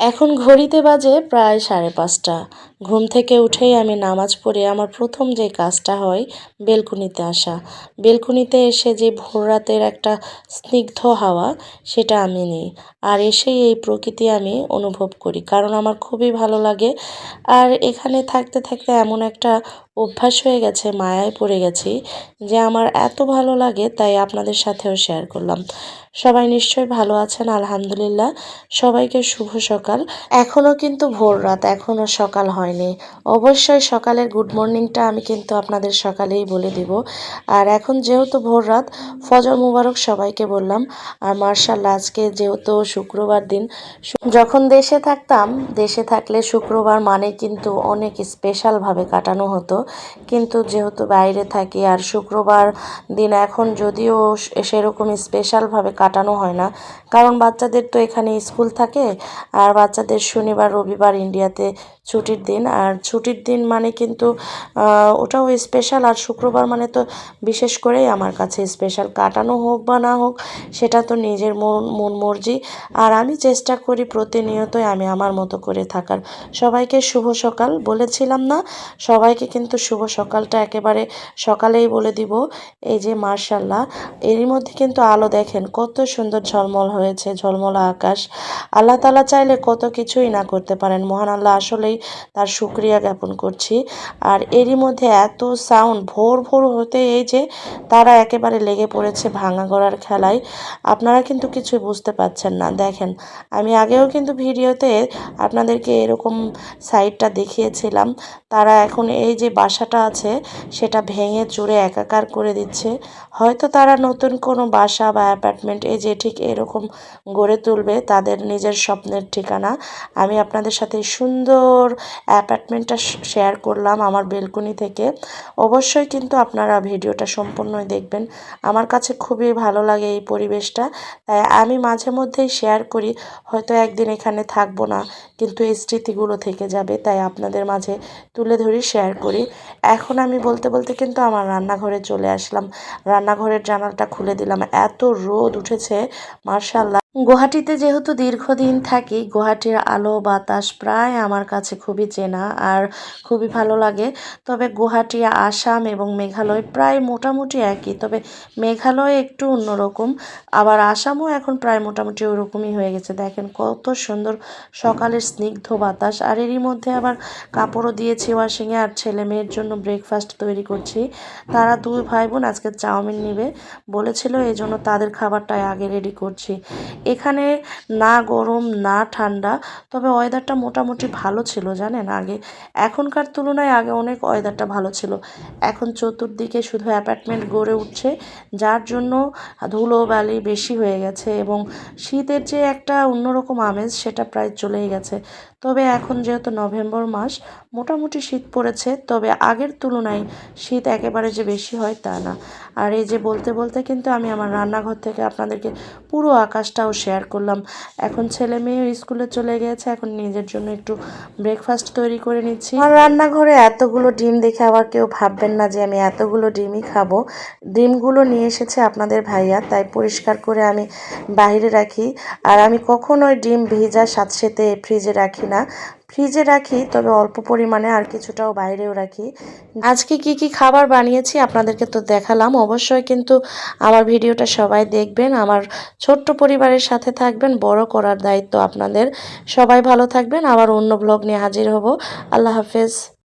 এখন ঘড়িতে বাজে প্রায় 5:30। ঘুম থেকে উঠেই আমি নামাজ পড়ে আমার প্রথম যে কাজটা হয় বেলকুনিতে আসা। বেলকুনিতে এসে যে ভোর রাতের একটা স্নিগ্ধ হাওয়া সেটা আমি নিই। আর এসেই এই প্রকৃতি আমি অনুভব করি, কারণ আমার খুবই ভালো লাগে। আর এখানে থাকতে থাকতে এমন একটা অভ্যাস হয়ে গেছে, মায়ায় পড়ে গেছি যে আমার এত ভালো লাগে, তাই আপনাদের সাথেও শেয়ার করলাম। সবাই নিশ্চয়ই ভালো আছেন, আলহামদুলিল্লাহ। সবাইকে শুভ সকাল। এখনও কিন্তু ভোর রাত, এখনও সকাল হয়নি। অবশ্যই সকালের গুড মর্নিংটা আমি কিন্তু আপনাদের সকালেই বলে দিব। আর এখন যেহেতু ভোর রাত, ফজর মুবারক সবাইকে বললাম। আর মার্শাল্লাহ, আজকে যেহেতু শুক্রবার দিন, যখন দেশে থাকতাম, দেশে থাকলে শুক্রবার মানে কিন্তু অনেক স্পেশালভাবে কাটানো হতো। কিন্তু যেহেতু বাইরে থাকি, আর শুক্রবার দিন এখন যদিও সেরকম স্পেশালভাবে কাটানো হয় না, কারণ বাচ্চাদের তো এখানে স্কুল থাকে। আর বাচ্চাদের শনিবার রবিবার ইন্ডিয়াতে ছুটির দিন, আর ছুটির দিন মানে কিন্তু ওটাও স্পেশাল। আর শুক্রবার মানে তো বিশেষ করেই আমার কাছে স্পেশাল। কাটানো হোক বা না হোক, সেটা তো নিজের মন মর্জি। আর আমি চেষ্টা করি প্রতিনিয়তই আমি আমার মতো করে থাকার। সবাইকে শুভ সকাল বলেছিলাম না, সবাইকে কিন্তু শুভ সকালটা একেবারে সকালেই বলে দিব। এই যে মার্শাল্লাহ, এরই মধ্যে কিন্তু আলো দেখেন কত সুন্দর ঝলমল হয়েছে, ঝলমলা আকাশ। আল্লাহ তাআলা চাইলে কত কিছুই না করতে পারেন। মহান আল্লাহ আসলেই তার শুকরিয়া জ্ঞাপন করছি। আর এরই মধ্যে এত সাউন্ড, ভোর ভোর হতে এই যে তারা একেবারে লেগে পড়েছে ভাঙা গড়ার খেলায়। আপনারা কিন্তু কিছুই বুঝতে পারছেন না। দেখেন, আমি আগেও কিন্তু ভিডিওতে আপনাদেরকে এরকম সাইডটা দেখিয়েছিলাম। তারা এখন এই যে বাসাটা আছে সেটা ভেঙে চুরে একাকার করে দিচ্ছে। হয়তো তারা নতুন কোনো বাসা বা অ্যাপার্টমেন্ট এই যে ঠিক এরকম গড়ে তুলবে, তাদের নিজের স্বপ্নের ঠিকানা। আমি আপনাদের সাথে সুন্দর অ্যাপার্টমেন্টটা শেয়ার করলাম আমার বেলকনি থেকে। অবশ্যই কিন্তু আপনারা ভিডিওটা সম্পূর্ণই দেখবেন। আমার কাছে খুবই ভালো লাগে এই পরিবেশটা, তাই আমি মাঝে মধ্যেই শেয়ার করি। হয়তো একদিন এখানে থাকবো না, কিন্তু এই স্মৃতিগুলো থেকে যাবে, তাই আপনাদের মাঝে তুলে ধরি, শেয়ার করি। এখন আমি বলতে বলতে কিন্তু আমার রান্নাঘরে চলে আসলাম। রান্নাঘরের জানালাটা খুলে দিলাম, এত রোদ উঠেছে মার্শাল্লাহ। গুয়াহাটিতে যেহেতু দীর্ঘদিন থাকি, গুয়াহাটির আলো বাতাস প্রায় আমার কাছে খুবই চেনা আর খুবই ভালো লাগে। তবে গুয়াহাটি, আসাম এবং মেঘালয় প্রায় মোটামুটি একই, তবে মেঘালয় একটু অন্যরকম। আবার আসামও এখন প্রায় মোটামুটি ওরকমই হয়ে গেছে। দেখেন কত সুন্দর সকালের স্নিগ্ধ বাতাস। আর এরই মধ্যে আবার কাপড়ও দিয়েছি ওয়াশিংয়ে, আর ছেলে মেয়ের জন্য ব্রেকফাস্ট তৈরি করছি। তারা দুই ভাই বোন আজকে চাউমিন নেবে বলেছিল, এই জন্য তাদের খাবারটাই আগে রেডি করছি। এখানে না গরম না ঠান্ডা, তবে ওয়েদারটা মোটামুটি ভালো ছিল জানেন আগে। এখনকার তুলনায় আগে অনেক ওয়েদারটা ভালো ছিল। এখন চতুর্দিকে শুধু অ্যাপার্টমেন্ট গড়ে উঠছে, যার জন্য ধুলোবালি বেশি হয়ে গেছে এবং শীতের যে একটা অন্যরকম আমেজ সেটা প্রায় চলেই গেছে। তবে এখন যেহেতু নভেম্বর মাস, মোটামুটি শীত পড়েছে, তবে আগের তুলনায় শীত একেবারে যে বেশি হয় তা না। আর এই যে বলতে বলতে কিন্তু আমি আমার রান্নাঘর থেকে আপনাদেরকে পুরো আকাশটাও শেয়ার করলাম। এখন ছেলে মেয়ে স্কুলে চলে গিয়েছে, এখন নিজের জন্য একটু ব্রেকফাস্ট তৈরি করে নিচ্ছি। আমার রান্নাঘরে এতগুলো ডিম দেখে আবার কেউ ভাববেন না যে আমি এতগুলো ডিমই খাবো। ডিমগুলো নিয়ে এসেছে আপনাদের ভাইয়া, তাই পরিষ্কার করে আমি বাইরে রাখি। আর আমি কখনোই ডিম ভেজা স্যাঁতসেঁতে ফ্রিজে রাখি না। ফ্রিজে রাখি, তবে অল্প পরিমাণে, আর কিছুটাও বাইরেও রাখি। আজকে কি কি খাবার বানিয়েছি আপনাদেরকে তো দেখালাম। অবশ্যই কিন্তু আমার ভিডিওটা সবাই দেখবেন, আমার ছোট্ট পরিবারের সাথে থাকবেন, বড় করার দায়িত্ব আপনাদের। সবাই ভালো থাকবেন, আবার অন্য ব্লগ নিয়ে হাজির হব। আল্লাহ হাফেজ।